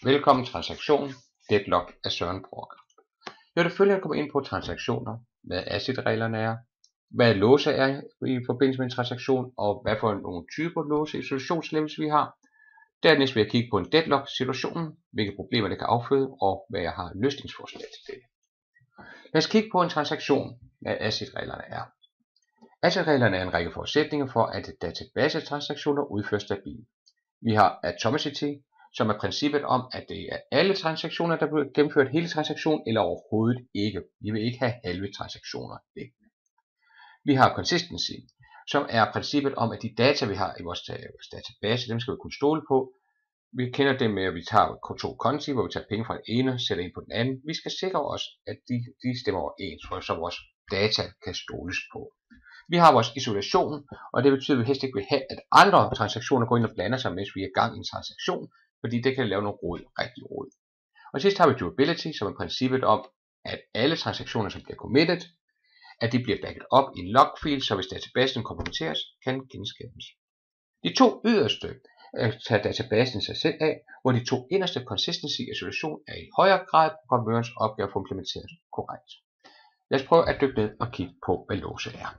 Velkommen til transaktion Deadlock af Søren Brock. Jeg vil følgende komme ind på transaktioner, hvad ACID-reglerne er, hvad låse er i forbindelse med en transaktion, og hvad for nogle typer låse isolationslevels vi har. Dernæst vil jeg kigge på en deadlock-situationen, hvilke problemer det kan afføde, og hvad jeg har løsningsforslag til det. Lad os kigge på en transaktion, hvad ACID-reglerne er. ACID-reglerne er en række forudsætninger for, at databasetransaktioner udføres stabilt. Vi har atomicity, som er princippet om, at det er alle transaktioner, der bliver gennemført hele transaktionen, eller overhovedet ikke. Vi vil ikke have halve transaktioner liggende. Vi har consistency, som er princippet om, at de data, vi har i vores database, dem skal vi kunne stole på. Vi kender det med, at vi tager to konti, hvor vi tager penge fra den ene og sætter ind på den anden. Vi skal sikre os, at de stemmer overens, så vores data kan stoles på. Vi har vores isolation, og det betyder, at vi helst ikke vil have, at andre transaktioner går ind og blander sig, mens vi er i gang i en transaktion, fordi det kan lave noget rod, rigtig rod. Og sidst har vi durability, som er princippet om, at alle transaktioner, som bliver committed, at de bliver backet op i en logfil, så hvis databasen kompromitteres, kan genskabes. De to yderste tager databasen sig selv af, hvor de to inderste consistency og isolation er i højere grad programmørens opgave for at implementere korrekt. Lad os prøve at dykke ned og kigge på, hvad låse er.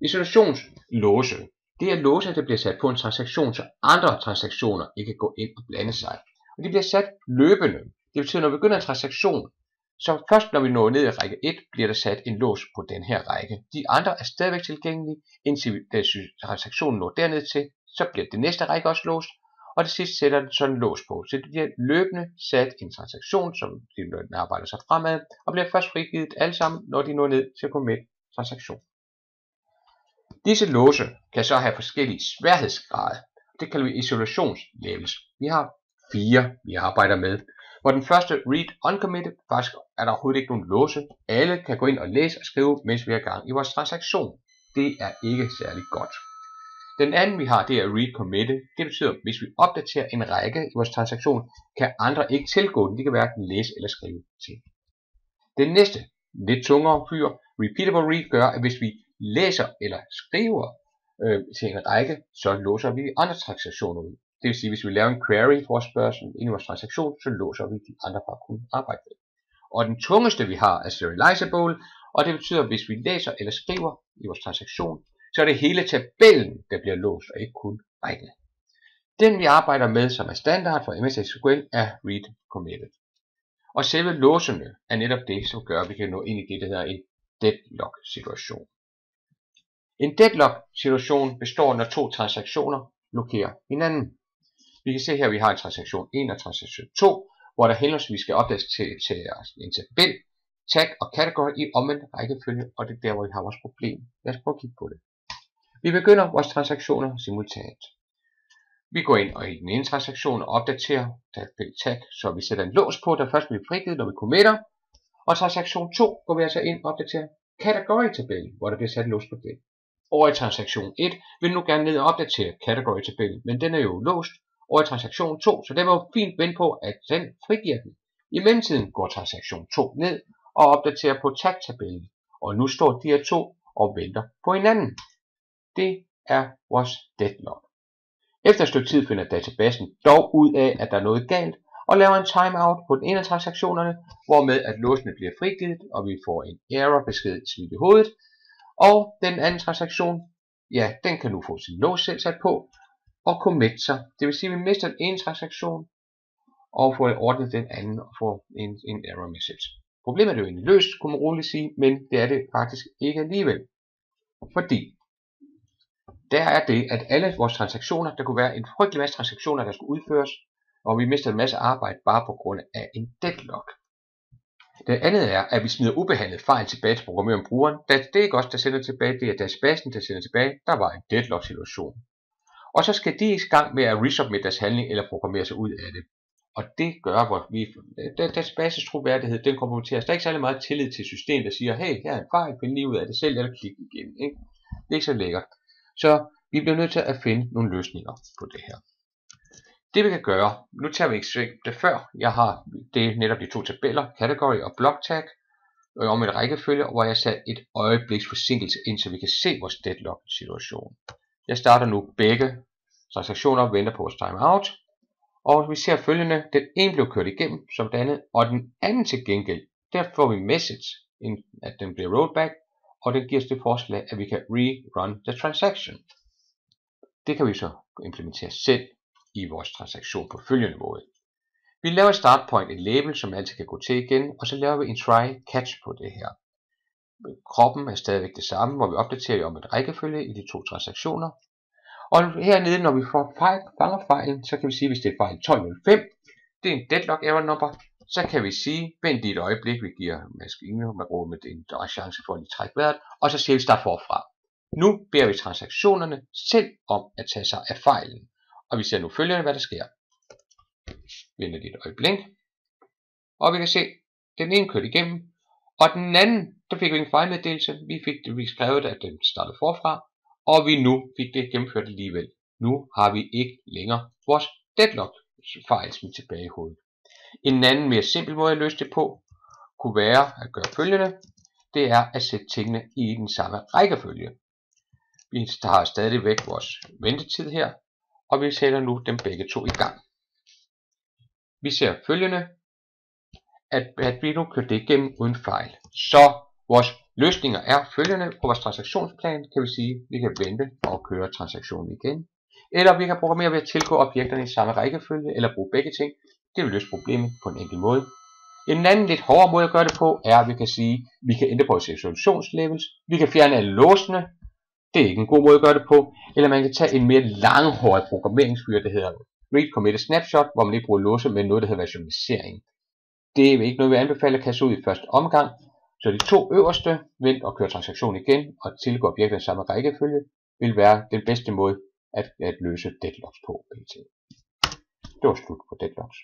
Isolationslåse. Det er låse, der bliver sat på en transaktion, så andre transaktioner ikke kan gå ind og blande sig. Og de bliver sat løbende. Det betyder, at når vi begynder en transaktion, så først når vi når ned i række 1, bliver der sat en lås på den her række. De andre er stadigvæk tilgængelige, indtil transaktionen når derned til, så bliver det næste række også låst, og det sidste sætter den sådan en lås på. Så det bliver løbende sat en transaktion, som de arbejder sig fremad, og bliver først frigivet alle sammen, når de når ned til commit transaktion. Disse låse kan så have forskellige sværhedsgrader. Det kalder vi isolationslevels. Vi har 4, vi arbejder med. Hvor den første read uncommitted, faktisk er der overhovedet ikke nogen låse. Alle kan gå ind og læse og skrive, mens vi er i gang i vores transaktion. Det er ikke særlig godt. Den anden vi har, det er read committed. Det betyder, at hvis vi opdaterer en række i vores transaktion, kan andre ikke tilgå den. De kan hverken læse eller skrive til. Den næste, lidt tungere fyr, repeatable read, gør, at hvis vi læser eller skriver til en række, så låser vi andre transaktioner ud. Det vil sige, at hvis vi laver en query forespørgsel ind i vores transaktion, så låser vi de andre fra at kunne arbejde med. Og den tungeste vi har er serializable, og det betyder, at hvis vi læser eller skriver i vores transaktion, så er det hele tabellen, der bliver låst, og ikke kun rækken. Den vi arbejder med, som er standard for MS SQL, er read committed. Og selve låsene er netop det, som gør, at vi kan nå ind i det, der hedder en deadlock situation. En deadlock-situation består, når to transaktioner blokerer hinanden. Vi kan se her, at vi har en transaktion 1 og transaktion 2, hvor der henholdsvis skal opdages til en tabel, tag og category i omvendt rækkefølge, og det er der, hvor vi har vores problem. Lad os prøve at kigge på det. Vi begynder vores transaktioner simultant. Vi går ind og i den ene transaktion og opdaterer tabel tag, så vi sætter en lås på, der først bliver frigivet, når vi committer. Og transaktion 2 går vi altså ind og opdaterer category-tabellen, hvor der bliver sat lås på det. Over i transaktion 1 vil nu gerne ned og opdatere category-tabellen, men den er jo låst. Over i transaktion 2, så det var jo fint vente på, at den frigiver den. I mellemtiden går transaktion 2 ned og opdaterer på tag-tabellen, og nu står de her to og venter på hinanden. Det er vores deadlock. Efter et stykke tid finder databasen dog ud af, at der er noget galt, og laver en timeout på den ene af transaktionerne, hvormed at låsene bliver frigivet, og vi får en error-besked smidt i hovedet. Og den anden transaktion, ja, den kan nu få sin lås selv sat på og commit sig. Det vil sige, at vi mister den ene transaktion og får ordnet den anden og får en error message. Problemet er jo egentlig løst, kunne man roligt sige, men det er det faktisk ikke alligevel. Fordi der er det, at alle vores transaktioner, der kunne være en frygtelig masse transaktioner, der skulle udføres, og vi mister en masse arbejde bare på grund af en deadlock. Det andet er, at vi smider ubehandlet fejl tilbage til programmøren brugeren. Det er ikke os, der sender tilbage, det er databasen, der sender tilbage. Der var en deadlock situation. Og så skal de i gang med at resubmit deres handling eller programmere sig ud af det. Og det gør, hvor databases troværdighed, den kompromitteres. Der er ikke særlig meget tillid til systemet, der siger, hey, her er en fejl, find lige ud af det selv, eller klik igen. Ikke? Det er ikke så lækkert. Så vi bliver nødt til at finde nogle løsninger på det her. Det vi kan gøre, nu tager vi ikke det før, jeg har det netop de to tabeller, category og block tag, om en rækkefølge, hvor jeg sat et øjebliks forsinkelse ind, så vi kan se vores deadlock situation. Jeg starter nu begge transaktioner og venter på vores timeout, Og vi ser følgende, den ene blev kørt igennem som det andet, og den anden til gengæld, der får vi message, at den bliver rollback, og den giver os det forslag, at vi kan rerun the transaction. Det kan vi så implementere selv i vores transaktion på følgende måde. Vi laver et start point, et label, som altid kan gå til igen, og så laver vi en try catch på det her. Kroppen er stadigvæk det samme, hvor vi opdaterer om et rækkefølge i de to transaktioner. Og hernede, når vi fanger fejlen, så kan vi sige, hvis det er fejl 1205, det er en deadlock error number, så kan vi sige, vent lige et øjeblik, vi giver maskinen med en chance for at lige trække vejret, og så siger vi start forfra. Nu beder vi transaktionerne selv om at tage sig af fejlen, og vi ser nu følgende, hvad der sker. Venter lige et øjeblik, og vi kan se, den ene kørte igennem, og den anden, der fik vi en fejlmeddelelse, vi skrev at den startede forfra, og vi nu fik det gennemført alligevel. Nu har vi ikke længere vores deadlock fejl smidt tilbage i hovedet. En anden mere simpel måde at løse det på, kunne være at gøre følgende. Det er at sætte tingene i den samme rækkefølge. Vi har stadigvæk vores ventetid her, og vi sætter nu dem begge to i gang. Vi ser følgende, at vi nu kører det igennem uden fejl. Så vores løsninger er følgende. På vores transaktionsplan kan vi sige, at vi kan vente og køre transaktionen igen. Eller vi kan programmere ved at tilgå objekterne i samme rækkefølge, eller bruge begge ting. Det vil løse problemet på en enkel måde. En anden lidt hårdere måde at gøre det på, er at vi kan sige, at vi kan ændre på resolutionslevels. Vi kan fjerne alle låsene. Det er ikke en god måde at gøre det på. Eller man kan tage en mere langhåret programmeringsfyr, der hedder read commit snapshot, hvor man ikke bruger låse, men noget, der hedder versionalisering. Det er ikke noget, vi anbefaler at kaste ud i første omgang. Så de to øverste, vent og kør transaktionen igen, og tilgå objekter i samme rækkefølge, vil være den bedste måde at løse deadlocks på. Det var slut på deadlocks.